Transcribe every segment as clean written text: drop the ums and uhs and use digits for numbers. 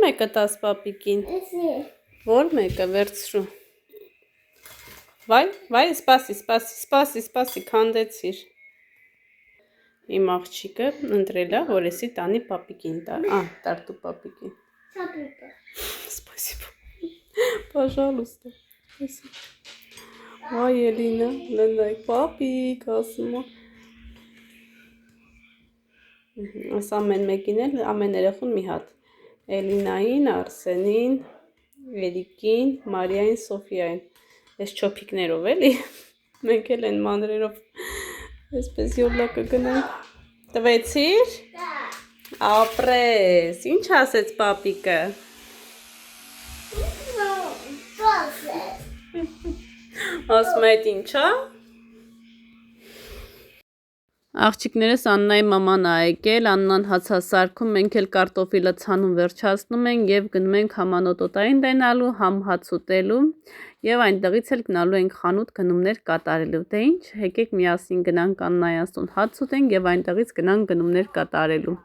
մեկը տաս պապիկին։ Որ մեկը վերցրու։ Վայ, սպասի, քանդեցիր։ Իմ աղջիկը ընտրել է, որ էսի տանի պապիկին տար։ Տար դու պապիկին։ Спасибо. Пожалуйста. Спасибо. Ay Elina, լնդայ պապիկ ասում է։ Այս ամեն մեկին էլ ամեն երեխուն մի հատ։ Էլինային, Արսենին, Էրիկին, Մարիային, Սոֆիային։ Այս չոփիկներով էլի։ Մենք էլ են մանրերով այսպես յոլա կգնանք։ Տվեցիր։ Ապրես։ Ինչ ասեց պապիկը։ Ասում է ինչա։ Աղջիկներս Աննայի մաման ա եկել, Աննան հաց սարքում, մենք էլ կարտոֆիլը ցանում վերջացնում ենք եւ գնում ենք համանոթային դենալու, համ հաց ուտելու եւ այնտեղից էլ գնալու ենք խանութ գնումներ կատարելու։ Դե ինչ, եկեք միասին գնանք Աննայասուն հաց ուտենք եւ այնտեղից գնանք գնումներ կատարելու։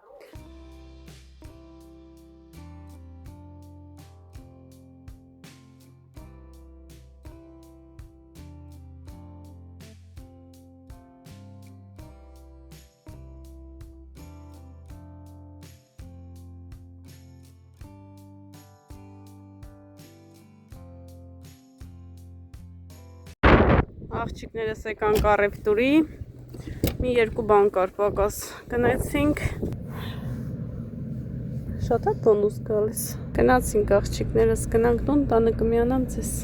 Աղջիկներս եկանք առևտուրի, մի երկու բան կար պակաս, գնացինք, շատ է տոնուս գալիս, գնացինք աղջիկներս, գնանք տուն, տանը կմիանամ ձեզ։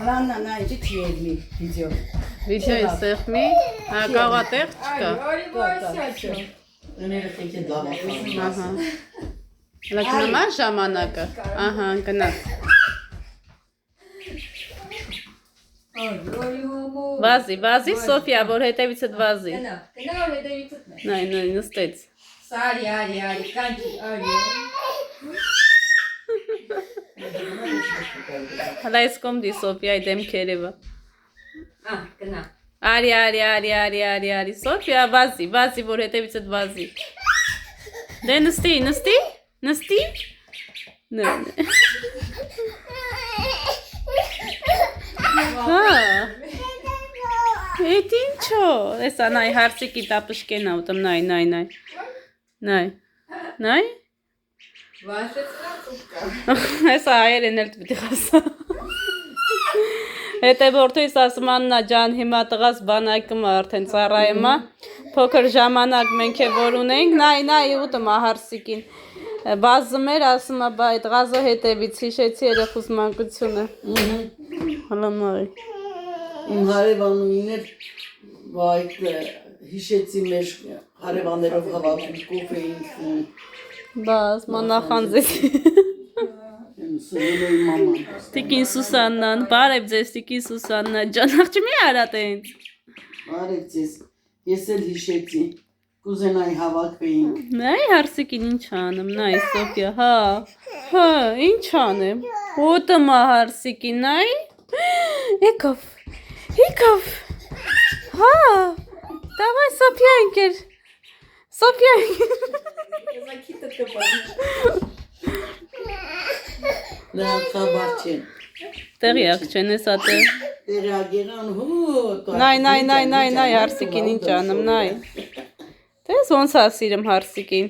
Լաննա նա իջի թիերմի վիդեո։ Վիդեոյի սեղմի, կաղատեղ չկա։ Ուները խիքե դավա։ Լակնամա ժամանակը, գնաց։ Վազի, Սոֆիա, որ հետևիցդ վազի։ Գնա, որ հետևիցդ Նայ, նստեց։ Արի, կանչի, արի։ Հələ այս կոմդի Սոֆիայի դեմքերևը։ Գնա։ Արի, Սոֆիա, վազի, որ հետևիցդ վազի։ Դե նստի։ Էդ ինչո, էսա նայ հարցիկի տապշկեն ավտում, նայ։ Էսա հայեր են էլ պիտի խասա։ Հետևորդույս ասում Աննա ջան, հիմա տղաս բանակում արդեն ծառայում է, փոքր ժամանակ մենք է որ ունենք, նայ ուտում է հարսիկին, բազում էր ասում է բայ տղազը հետևից հիշեցի երեխուս մանկությունը։ Հլամարի։ Իմ հարևանուին էր այդ հիշեցի մեր հարևաններով հավաքում կոֆեին։ Բաս մանախանձեցի։ Տիկին Սուսաննան, բարև ձեզ Տիկին Սուսաննա, ջան աղջի մի արա տենց։ Բարև ձեզ, ես էլ հիշեցի, կուզենայի հավաքվեինք։ Նայ հարսիկին ինչ անեմ, նայ Սոֆիա, ինչ անեմ, ուտում է հարսիկին, նայ, եկավ, դավայ Սոֆիա ինքեր, Նրանք խաբար չեն։ Տեղյակ չեն ես ատը։ Տեղյակեղան հոտ։ Նայ հարսիկին ինչ անեմ, նայ։ Տես ոնց է սիրում հարսիկին։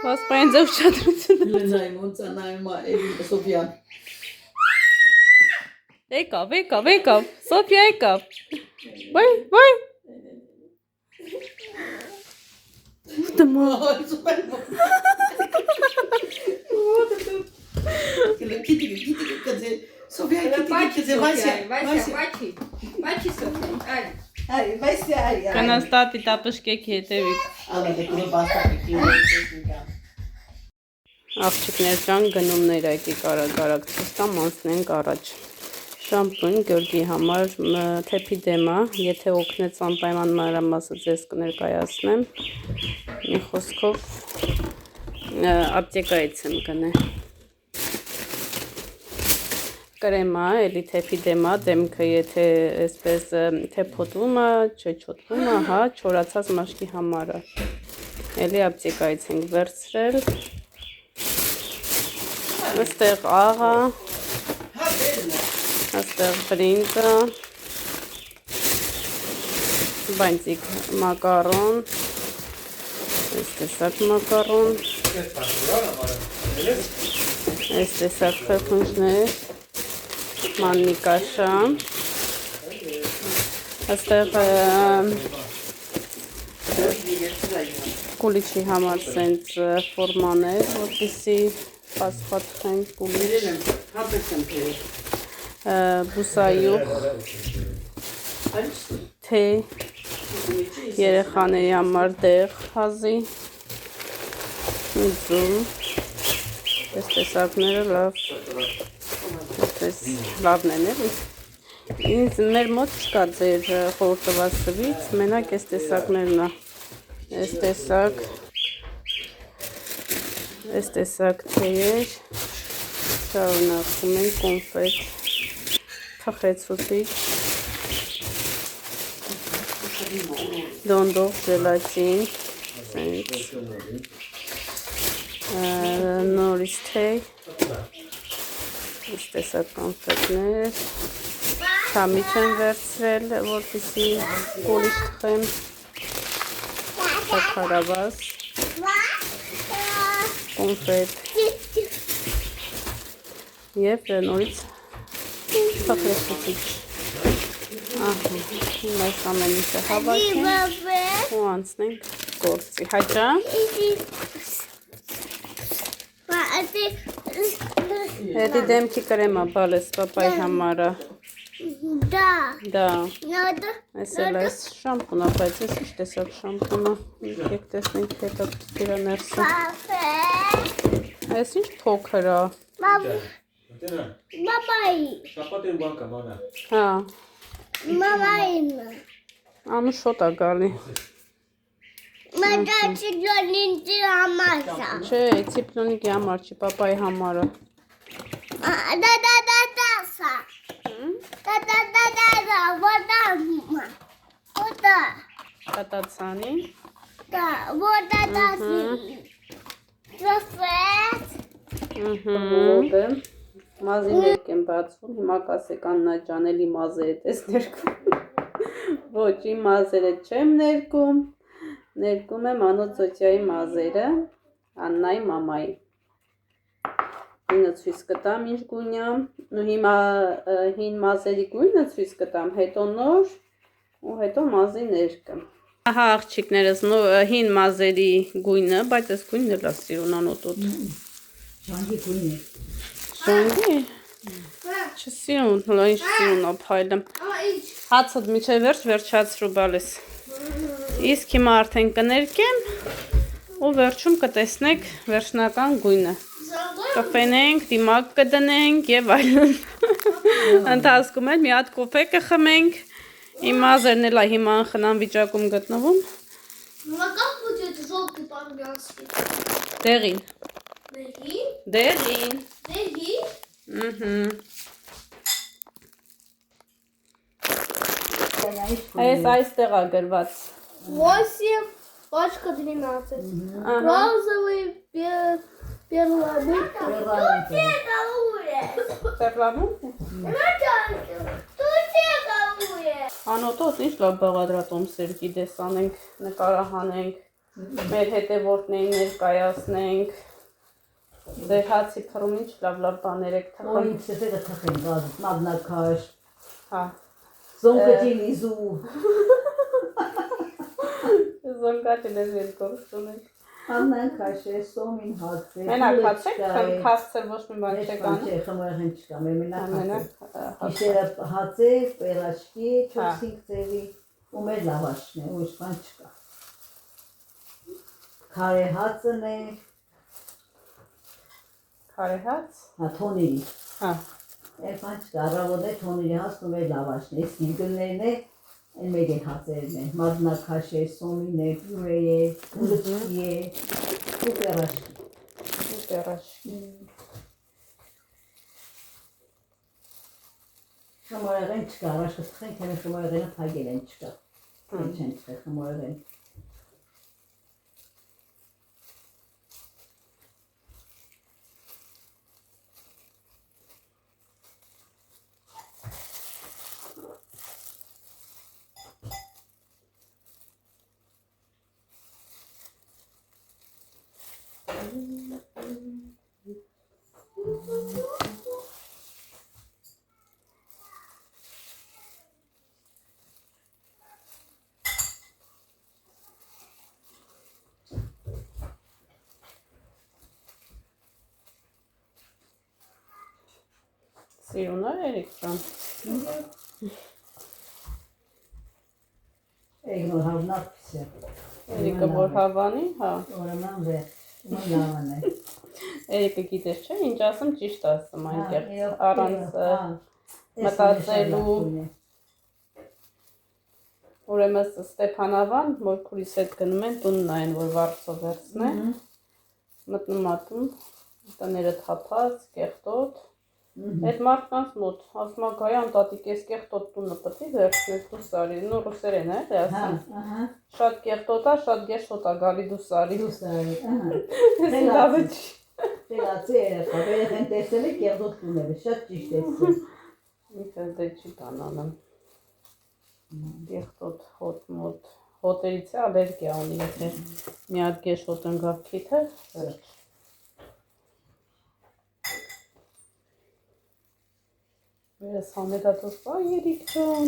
Վասպային ձև շադրություն։ Լենայ մոնցանայում է Սոֆիան։ Եկավ, Սոֆիա եկավ։ Բայ։ Դմա։ Սոֆիա Бачи, Софья. Али. Վայսյա։ Կնաստատի տապշկեք հետևիկ։ Ալա բաստա։ Աղջիկներ ջան գնումներ այդի կարագ ցույց տամ անցնենք առաջ։ Շամպուն Գյորգի համար թեփի դեմա, եթե օգնեց անպայման մանրամասը ձեզ կներկայացնեմ։ Մի խոսքով ապտեկայից եմ գնել։ Կրեմա, էլի թեփի դեմա, դեմքը եթե այսպես թեփոտվում է, չչոտվում է, հա, չորացած մաշկի համար է։ Էլի ապտեկայից ենք վերցրել։ Այստեղ աղա, այստեղ բրինձը, բանտիկ մակարոն, այստեղ մակարոն, այստեղ խրխունջներ, մաննի կաշա, այստեղ կուլիչի համար սենց ֆորմաներ, որպեսզի պասպատխենք կուլիչ, բուսայուղ, թե երեխաների համար դեղ հազի, ձում, այս տեսակները լավ, լավն են էլի։ Ինձ մեր մոտ չկա ձեր խորտված սվից, մենակ այս տեսակներն է, այս տեսակ թեյեր, շարունակում են կոնֆետ, թխեցուցիչ, դոնդող ժելատին, նորից թեյ, այս տեսակ կոնֆետներ, քամիչ եմ վերցրել, որպեսզի կուլիչ թխեմ, շաքարավազ, կոնֆետ և նորից թխեցուցիչ։ Այս ամեն ինչը հավաքենք ու անցնենք գործի։ Հաճա։ Հետի դեմքի կրեմա բալես պապայի համարը։ Դա։ Այս էլ այս շամպունա, բայց ես ինչ տեսակ շամպունա։ Եք տեսնենք հետաքրքիր է ներսը։ Այս ինչ փոքր է։ Մամայի։ Շապատին բանկա, մանա։ Հա։ Մամային։ Անուշոտ է գալի։ Մադա չիլոնինի համասա։ Չէ, ցիպլոնիկի համար չի, պապայի համարը։ Դա ոդա։ Կատացանի։ Դա ոդա դասի։ Ծոֆետ։ Ողը։ Մազիներք են բացվում, հիմա կասեք Աննա ջան, էլի մազերը ես ներկում։ Ոչ, իմ մազերը չեմ ներկում, ներկում եմ Անոծոտյայի մազերը, Աննայի մամայի։ Գույնը ցույց կտամ ինչ գույնա, ու հիմա հին մազերի գույնը ցույց կտամ, հետո նոր ու հետո մազի ներկը։ Ահա աղջիկներս հին մազերի գույնը, բայց այս գույնն էլ է սիրուն Անոտոտ։ Ժանգի գույն է։ Ժանգի։ Չսիրուն, հլա ինչ սիրուն է փայլը։ Հացդ միջև վերջացրու բալես։ Իսկ հիմա արդեն կներկեմ ու վերջում կտեսնեք վերջնական գույնը։ Կփենենք, դիմակ կդնենք եւ այլն։ Ընթացքում էլ մի հատ կոֆե կխմենք։ Իմ մազերն էլ հիմա անխնամ վիճակում գտնվում։ Как будет желтый по-английски? Դեղին։ Дыги. Դեղին։ Дыги. Այստեղ է գրված։ 8, точка 12. Розовый перламутр. Պերլամունտ։ Անոտոտ ինչ լավ բաղադրատոմսեր գիտես անենք, նկարահանենք։ մեր հետևորդներին ներկայացնենք։ Ձեր հացի փռում ինչ լավ բաներ եք թխում։ Ой, սեփը թխեն գազ, մագնակաշ, Հա, զոնկեջին իզու, զոնգաճել ես երկորսում եք։ աննան քաշե, սոմին հացե, Մենակ հացեք, քացել ոչ մի բան չեք անում։ Չէ, խմորեղեն չկա, մեր մենակ Ամենակ հացե։ Գիշերը հացե, պերաշկի, 4-5 ձևի, ու մեր լավաշն է, ուրիշ բան չկա։ Քարե հացն է, Քարե հաց։ հա թոնիրի։ Հա, Էլ բան չկա, առավոտ է թոնիրի հացն ու մեր լավաշն է, իսկ գինգլներն է, այն մեր հացերն է, մազնակաշ է, սոմին է, պյուրե է, ուլուծքի է, ու պերաշկի։ պերաշկի։ Խմորեղեն չկա, առաջ կթխենք, հենց խմորեղենը փակել են չկա։ Չեն թխել խմորեղեն։ Սիրուն է Երիկ ջան։ Էգնոր հավնակ պիսը։ Երիկը որ հավանի, հա։ Օրենան վեր, ում լավան է։ Երիկը գիտես չէ, ինչ ասում ճիշտ ասում այնտեղ առանց մտածելու։ Ուրեմն Ստեփանավան մորքուրիս հետ գնում են տունն այն որ վարձով վերցնե։ Մտնում ատում, տները թափած, կեղտոտ։ Այդ մարդկանց մոտ ասում է գայ անտատիկ ես կեղտոտ տունը պետք է վերցնես դուս արի, նո ռուսերեն է ասում։ Շատ կեղտոտ է, շատ գեշոտ է գալի դուս արի։ Դուս արի, ահա։ Ես լավ է չի։ Տեղացի երեխա, երեխեն տեսել է կեղտոտ տուները, շատ ճիշտ տեսել։ Ինքը դե չի բանանում։ Կեղտոտ հոտ մոտ, հոտերից է ալերգիա ունի, եթե մի հատ գեշոտ ընկավ քիթը, վերջ։ Ես համետատոս բա Երիկ ջան,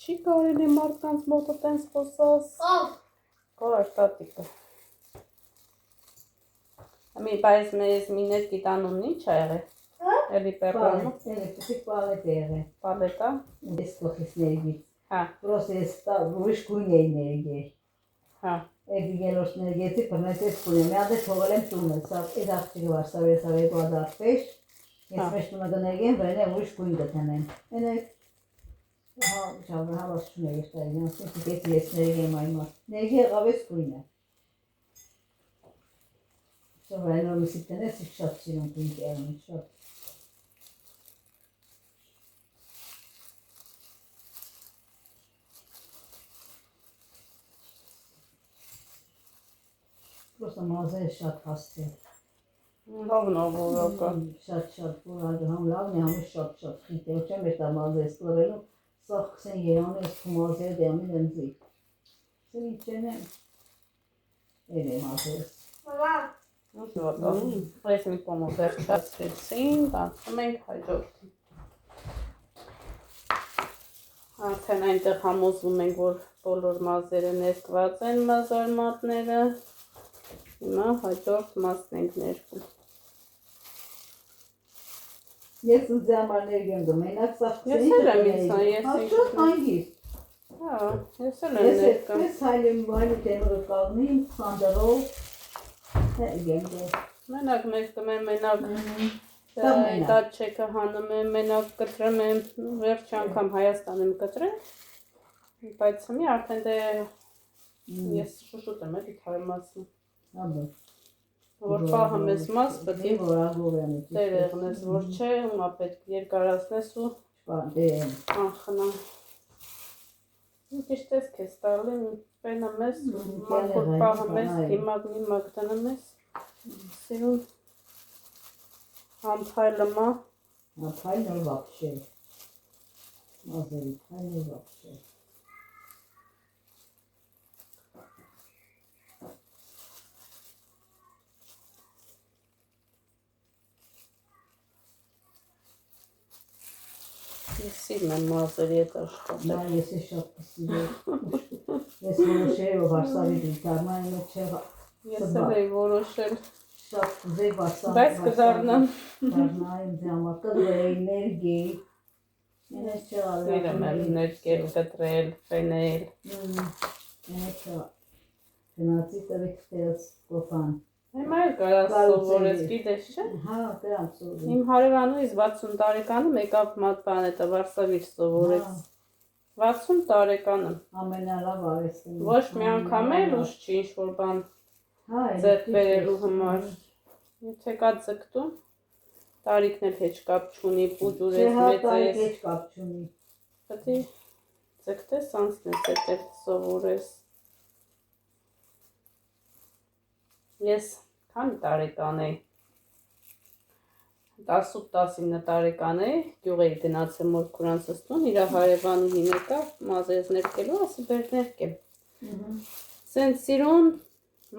չի կարելի մարդկանց մոտը տենց խոսած։ Կար տատիկը։ Բայց մեզ միներ գիտանումն ինչ ա եղել։ Էլի պերրոնում։ Էլեկտրիկ պալետ է եղել։ Պալետա։ Ես կողքից ներգից։ Հա։ Պրոս ես ուրիշ գույն էի ներգել։ Հա։ Էդի գելոշ ներգեցի, պրնեցես կունեմ, մի ադե թողել եմ տունը, սա էդ աղջիկը վար, սա երկու ադար պեշ, ես մեջ տունը կներգեմ, վրեն է ուրիշ գույն կթենեմ։ Են է, հավաս չուն է եշտարին, ասմես ես ներգեմ այն մարդ, ներգի եղավես գույն է։ Սա վրեն որ միսիտ տնես, իսկ շատ սիրում գույն կերմին, շատ։ Պրոստը մազերը շատ հասցել։ Լավն ավորակը։ Շատ որակը համ լավն է, համի շատ խիտ է, չեմ էտ ամազը ես կորելու, սաղ կսեն երանը ես կմազերը դյամին ընձի։ Սեն ինչ չեն եմ, էր եմ ազես։ Այս մի պոմը վերջացրեցին, տանցում ենք հաջորդին։ Արդեն այնտեղ համոզվում ենք, որ բոլոր մազերը ներկված են մազարմատները։ Հիմա հաջորդ մասն ենք ներկում։ Ես ինձ համար ներգեմ դու, մենակ սաղ կսեն Ես էլ եմ ինձ, ես Հաշտ հանգիստ։ Հա, ես էլ եմ ներկում։ Ես հայլեմ վայնի տենորը կաղնիմ, խանդարով, ներգեմ դու։ Մենակ ներկում եմ, մենակ դա չեկը հանում եմ, մենակ կտրեմ եմ, վերջ անգամ Հայաստան եմ կտրել, բայց հիմի արդեն դե ես շուշուտ եմ էլի թարմացնում։ Որ պահում ես մաս, պետք է տեր եղնես, որ չէ, հիմա պետք երկարացնես ու անխնա։ Ճիշտ ես քեզ տալի, պենամ ես, մաքուր պահում ես, հիմակ դնում ես, սիրուն համփայլը մա։ Փայլը վապշե, մազերի փայլը վապշե։ Սիրում եմ մազերի հետ աշխատել։ Նա ես է շատ կսիրել։ Ես որոշեի Վարշավի դիտարման մեջ չեղա։ Ես էլ էի որոշել, Շատ կուզեի Վարշավի։ բայց կդառնամ։ Դառնայ դրամա կդրեի ներգեի։ Ես չեղա։ Սիրում եմ ներկել, կտրել, ֆենել։ Ես չեղա։ Գնացի տվեք տերս կոֆան։ Հիմա էլ կարաս սովորես, գիտես չէ։ Հա, դրամ սովորել։ Իմ հարևանուհիս 60 տարեկանում եկավ մատպան հետը Վարշավից սովորեց։ 60 տարեկանում։ Ամենալավ արվեստն։ Ոչ մի անգամ էլ ուշ չի ինչ-որ բան Հա, ձեռք բերելու համար։ Եթե կա ձգտում, տարիքն էլ հեչ կապ չունի, պուջուր ես, մեծ ես։ Հեչ կապ չունի։ Պետք է ձգտես, անցնես, հետո սովորես։ Ես քանի տարեկան էի։ 18-19 տարեկան էի, գյուղ էի գնացել մոր քուրանցս տուն, իր հարևանուհին եկավ, մազերս ներկելու, ասի բեր ներկեմ։ Սենց սիրուն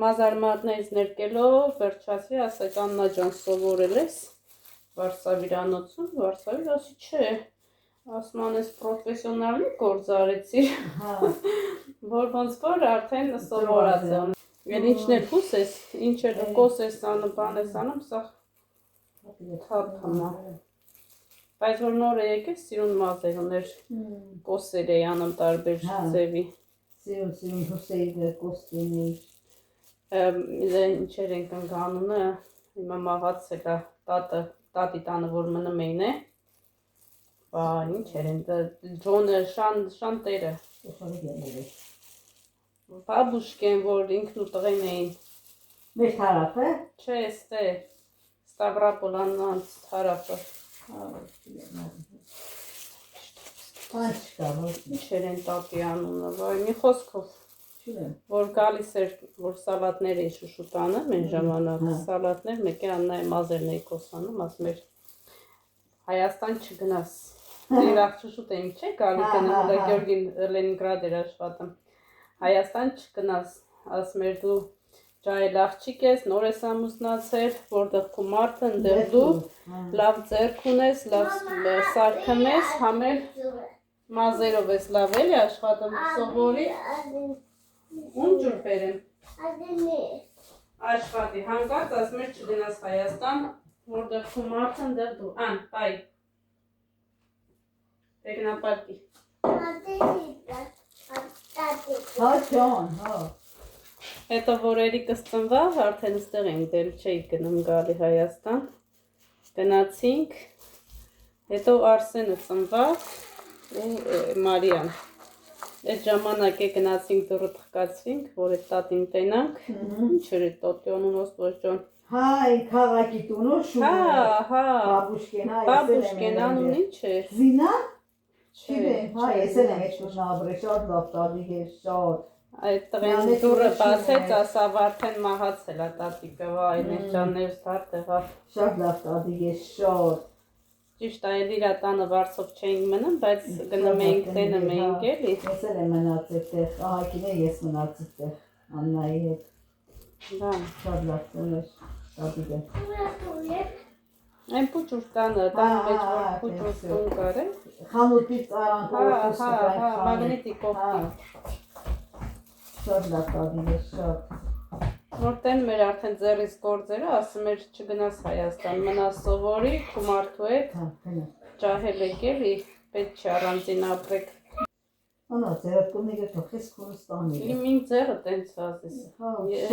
մազարմատներից ներկելով, վերջացրի, ասեք Աննա ջան սովորել ես Վարշավիրանոցում, Վարշավիր ասի չէ, ասում անես պրոֆեսիոնալի գործ արեցիր, որ ոնց որ արդեն սովորած եմ։ Էլ ինչն էլ հուսես, ինչ էլ կոսես անում, բանես անում, սա թափում է։ Բայց որ նոր է եկես, սիրուն մազեր ուներ, կոսեր էի անում տարբեր ձևի։ Սիրուն հուսեի կոստյումի։ Ինչեր ենք ընկանունը, հիմա մաղացել է տատի տանը, որ մնում էին է։ Բա ինչեր են, ջոնը, շանտերը։ Բաբուշկեն, որ ինքն ու տղեն էին։ Մեր թարապը։ Չէ, ստե, Ստավրապոլանանց թարապը։ Բան չկա, ոչ Ինչեր են տատի անունը, վայ, մի խոսքով, չունեմ։ որ գալիս էր, որ սալատներ էի շուշուտանը, մեր ժամանակ սալատներ, մեկ է Աննայի մազերն էի կոսանում, ասում էր Հայաստան չգնաս։ Իրախ շուշուտ էինք, չէ, գալի գնում, Գյորգին Լենինգրադ էր աշխատում։ Հայաստան չգնաս, ասում էր դու ջահել աղջիկ ես, նոր ես ամուսնացել, որտեղ քո մարդը, ընդեղ դու լավ ձեռք ունես, լավ սարքն ես, համել մազերով ես լավ էլի աշխատում, սովորի, ում ջուր բերեմ, աշխատի, հանկարծ ասում էր չգնաս Հայաստան, որտեղ քո մարդը, ընդեղ դու, բայ, տեգնապարկի։ Հա, ջան, հա։ Հետո որ երիկս ծնվավ, արդեն ստեղ ենք դել չէի գնում գալի Հայաստան, գնացինք, հետո Արսենը ծնվավ ու Մարիան, այդ ժամանակ է գնացինք դուրը թխկացվինք, որ այդ տատին տենանք, ինչ էր այդ տոտի անուն ոստվոս ջոն։ Հա, այն քաղաքի տունը շուտ Հա, Բաբուշկեն անուն ինչ էր։ Զինա։ Հա, ես էլ եմ էջ մշնաբրի շատ լավ տատի ես շատ։ Այդ տղեն դուրը բացեց, ասավ արդեն մահացել է տատիկը, վայ, ներջաններս թարդեղա։ Շատ լավ տատի ես շատ։ Ճիշտ այլ իրա տանը վարսով չէինք մնում, բայց գնում էինք տենում էինք էլի։ Ես էլ եմ մնացել տեղ, ահակին է ես մնացել տեղ, Աննայի հետ։ Դա, Շատ լավ տներ, տատիկը։ այն պուջուր տանը, տանը մեջ որ պուջուր տուն կար է։ Խանութից արանք Հա, մագնիտի կողքի։ Շատ լավ տատի ես շատ։ Որ տենում էր արդեն ձեռից գործերը, ասում էր չգնաս Հայաստան, մնաս սովորի, քո մարդու հետ, ջահել եք էլի, պետք չի առանձին ապրեք։ Անա, ձերդ կունիկը թողես Քուրստանի։ Իմ ձեռը տենց վազես։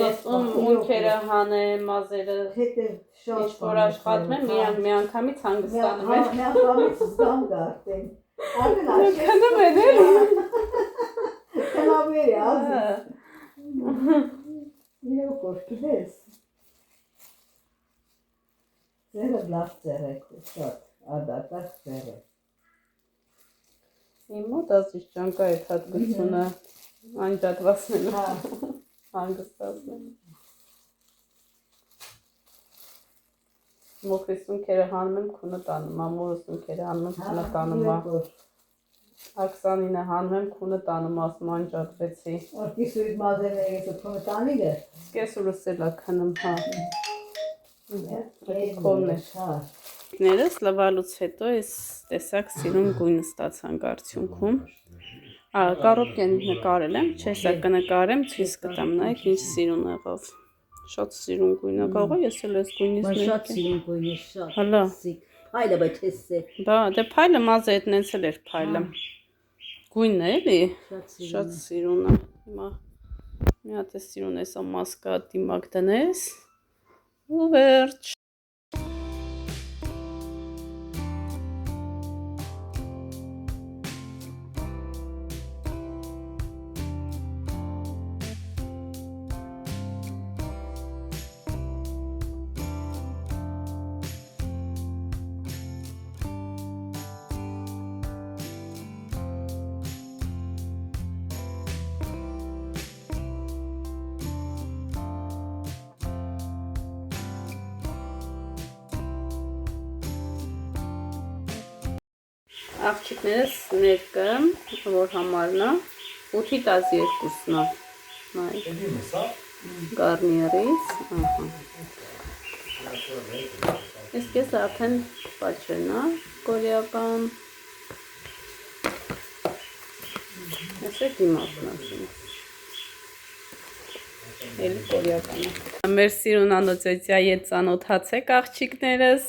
Ես մունքերը հանեմ, մազերը, հետև շատ ինչ որ աշխատում եմ, մի անգամից հանգստանում եմ։ Մի անգամից զգամ գա արդեն։ Արդեն աշես։ Քնում են էլի։ Կնավերի ազի։ Իրև կորքի դես։ Ձերը լավ ձեր եք, շատ, ադակար ձեր եք։ Իմ մոտ ասիշ ճանկա այդ հատկությունը անջատվասնելու, հանգստացնելու։ Մոխրի սունքերը հանում եմ քունը տանում, ամորը սունքերը հանում եմ քունը տանում, Աքսանինը հանում եմ քունը տանում, ասում անջատվեցի։ Որքի սույտ մազերն ես քունը տանիգը։ Սկեսուրս էլ է քնում, հա։ Այդ քոնն է։ Աղջիկներս լվալուց հետո այս տեսակ սիրուն գույն ստացանք արդյունքում։ Կարոտկեն նկարել եմ, չէ, սա կնկարեմ, ցույց կտամ, նայեք ինչ սիրուն եղավ։ Շատ սիրուն գույն եղավ, ես էլ այս գույնից Բայց շատ սիրուն գույն է, շատ։ Հալա։ Փայլը բայց էսե։ Բա, դե փայլը մազը ետնեցել էր փայլը։ Գույնն է էլի։ Շատ սիրուն է։ Հիմա մի հատ է սիրուն էսա մասկա դիմակ դնես։ Ու վերջ։ Աղջիկներս ներկը, որ համարն է, 8-ից 12-ն է, գարնիերից, ես կես արդեն պաչրն է, կորեական, ես է դիմակն ասում, էլի կորեական է։ Մեր սիրուն անոծեցյա ետ ծանոթացեք աղջիկներս,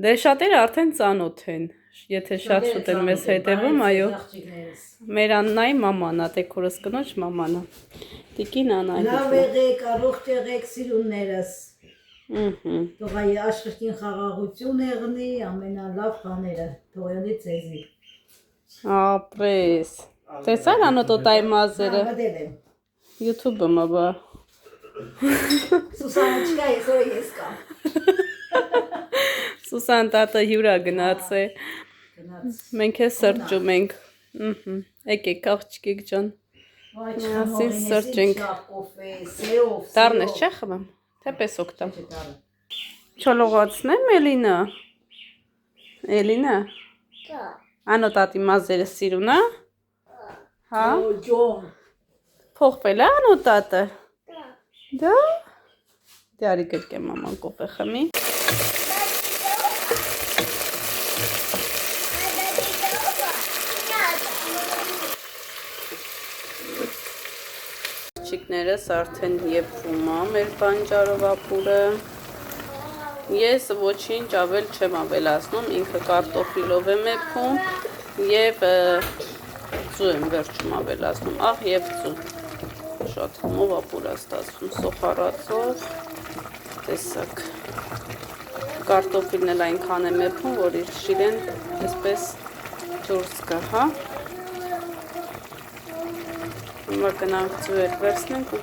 դե շատերը արդեն ծանոթ են, եթե շատ շուտ են մեզ հետևում, այո, մեր Աննայի մաման է, տեքորս կնոջ մաման է, տիկին Աննայի։ Լավ եղեք, առողջ եղեք սիրուններս։ Թող այ աշխրհին խաղաղություն եղնի, ամենալավ բաները, թողելի ցեզի։ Ապրես։ Տեսա՞ր անոտոտայի մազերը։ Հավատել եմ։ YouTube-ը մա բա։ Սուսանա չկա, ես կամ։ Սուսան տատը հյուրա գնաց է։ Մենք է սրճում ենք։ Եկեք աղջիկ ջան։ Միասին սրճենք։ Դառնես չէ խմեմ։ Թե պես օգտամ։ Չոլողացնեմ Էլինա։ Էլինա։ Անոտատի մազերը սիրուն է։ Հա։ Փոխվել է անոտատը։ Դա։ Դե արի գրկեմ մաման կոֆե խմի։ Աղջիկներս արդեն եփվում է մեր բանջարով ապուրը։ Ես ոչինչ ավել չեմ ավելացնում, ինքը կարտոֆիլով եմ եփում եւ ձու եմ վերջում ավելացնում, աղ եւ ձու։ Շատ հումով ապուր է ստացվում, սոխարացով, տեսակ։ Կարտոֆիլն էլ այնքան եմ եփում, որ իր շիրեն այսպես դուրս գա, հա։ Հիմա գնանք ձուեր վերցնենք ու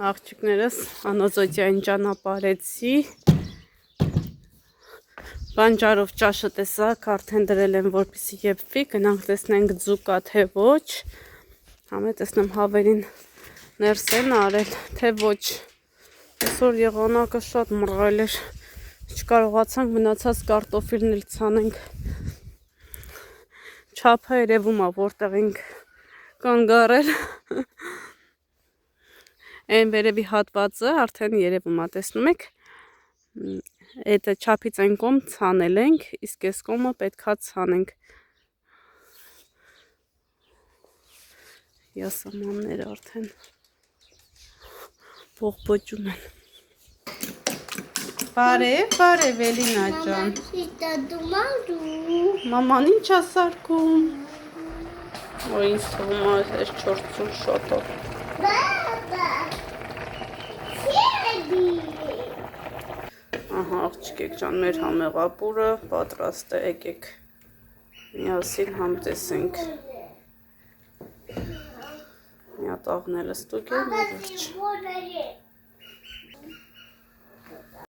աղջիկներս անոզոդյային ճանապարհեցի բանջարով ճաշը տեսակ արդեն դրել եմ որպեսզի եփվի գնանք տեսնենք ձու կա թե ոչ համե տեսնեմ հավերին ներս են արել թե ոչ այսօր եղանակը շատ մռայլ էր չկարողացանք մնացած կարտոֆիլն էլ ցանենք Չափը երևում է, որտեղ ենք կանգ առել։ Այն վերևի հատվածը արդեն երևում է, տեսնում եք։ Այդ չափից այն կողմ ցանել ենք, իսկ այս կողմը պետքա ցանենք։ Յասամանները արդեն բողբոջում են։ Բարև Էլինա ջան։ Մաման ինչ է սարքում։ Որ ինձ թվում է այս 4 շոտով։ Ահա աղջիկեք ջան, մեր համեղապուրը պատրաստ է, եկեք միասին համտեսենք։ Մի հատ աղնելը ստուգ է, վերջ։